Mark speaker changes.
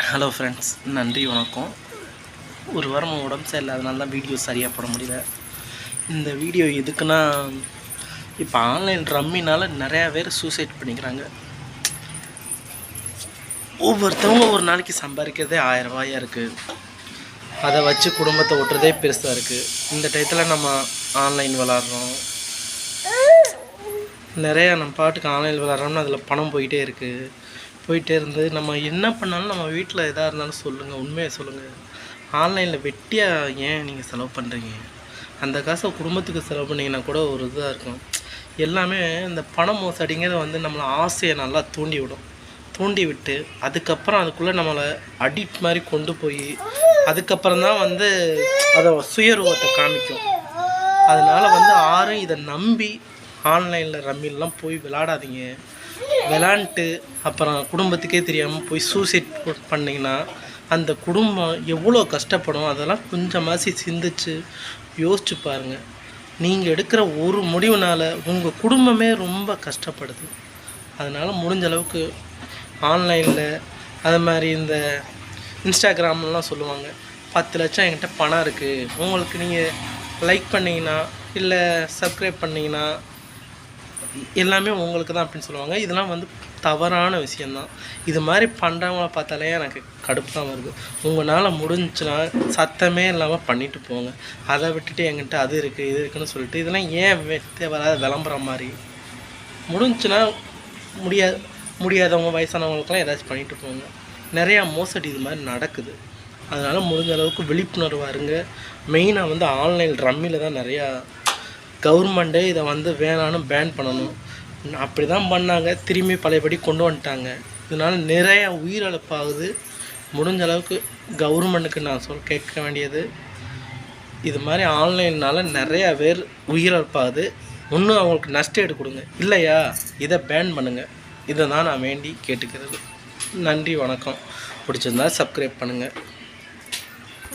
Speaker 1: Hello friends, நன்றி வணக்கம். ஒரு வாரம் உடம்பு சரியில்லாதனால தான் வீடியோ சரியாக போட முடியல. இந்த வீடியோ எதுக்குன்னா, இப்போ ஆன்லைன் ரம்மினால் நிறையா பேர் சூசைட் பண்ணிக்கிறாங்க. ஒவ்வொருத்தவங்க ஒரு நாளைக்கு சம்பாதிக்கிறதே 1000 ரூபாயாக இருக்குது. அதை வச்சு குடும்பத்தை ஓட்டுறதே பெருசாக இருக்குது. இந்த டயத்தில் நம்ம ஆன்லைன் விளாட்றோம். நிறையா நம்ம பாட்டுக்கு ஆன்லைன் விளாட்றோம்னா அதில் பணம் போயிட்டே இருந்து நம்ம என்ன பண்ணாலும் நம்ம வீட்டில் எதாக இருந்தாலும் சொல்லுங்கள், உண்மையை சொல்லுங்கள். ஆன்லைனில் வெட்டியாக ஏன் நீங்கள் செலவு பண்ணுறீங்க? அந்த காசை குடும்பத்துக்கு செலவு பண்ணிங்கன்னா கூட ஒரு இதாக இருக்கும். எல்லாமே இந்த பண மோசடிங்கிறது நம்மளை ஆசையை நல்லா தூண்டி விட்டு அதுக்கப்புறம் அதுக்குள்ளே நம்மளை அடிக்ட் மாதிரி கொண்டு போய் அதுக்கப்புறம் தான் அதை சுயரூபத்தை காமிக்கும். அதனால் யாரும் இதை நம்பி ஆன்லைனில் ரம்மிலாம் போய் விளாடாதீங்க. விளாண்டுட்டு அப்புறம் குடும்பத்துக்கே தெரியாமல் போய் சூசைட் பண்ணிங்கன்னா அந்த குடும்பம் எவ்வளோ கஷ்டப்படும். அதெல்லாம் கொஞ்சமாசி சிந்திச்சு யோசிச்சு பாருங்கள். நீங்கள் எடுக்கிற ஒரு முடிவுனால் உங்கள் குடும்பமே ரொம்ப கஷ்டப்படுது. அதனால் முடிஞ்ச அளவுக்கு ஆன்லைனில் அது மாதிரி இந்த இன்ஸ்டாகிராம்லாம் சொல்லுவாங்க, 10 லட்சம் என்கிட்ட பணம் இருக்குது, உங்களுக்கு நீங்கள் லைக் பண்ணிங்கன்னா இல்லை சப்ஸ்கிரைப் பண்ணிங்கன்னா எல்லாமே உங்களுக்கு தான் அப்படின்னு சொல்லுவாங்க. இதெல்லாம் தவறான விஷயந்தான். இது மாதிரி பண்ணுறவங்கள பார்த்தாலே எனக்கு கடுப்பு தான் வருது. உங்களால் முடிஞ்சுன்னா சத்தமே இல்லாமல் பண்ணிட்டு போங்க. அதை விட்டுட்டு என்கிட்ட அது இருக்குது இது இருக்குதுன்னு சொல்லிட்டு இதெல்லாம் ஏன் வராத விளம்பரம் மாதிரி முடிஞ்சுன்னா முடியாதவங்க வயசானவங்களுக்கெல்லாம் ஏதாச்சும் பண்ணிட்டு போங்க. நிறையா மோசடி இது மாதிரி நடக்குது. அதனால் முடிஞ்ச அளவுக்கு விழிப்புணர்வாக இருங்க. மெயினாக ஆன்லைன் ரம்மியில் தான் நிறையா கவர்மெண்ட்டே இதை வேணான்னு பேன் பண்ணணும். அப்படி தான் பண்ணாங்க, திரும்பி பழையபடி கொண்டு வந்துட்டாங்க. இதனால் நிறைய உயிரிழப்பாகுது. முடிஞ்ச அளவுக்கு கவர்மெண்ட்டுக்கு நான் கேட்க வேண்டியது, இது மாதிரி ஆன்லைன்னால் நிறையா பேர் உயிரிழப்பாகுது. இன்னும் அவங்களுக்கு நஷ்டம் கொடுங்க, இல்லையா இதை பேன் பண்ணுங்கள். இதை தான் நான் வேண்டி கேட்டுக்கிறது. நன்றி, வணக்கம். பிடிச்சிருந்தா சப்ஸ்கிரைப் பண்ணுங்கள்.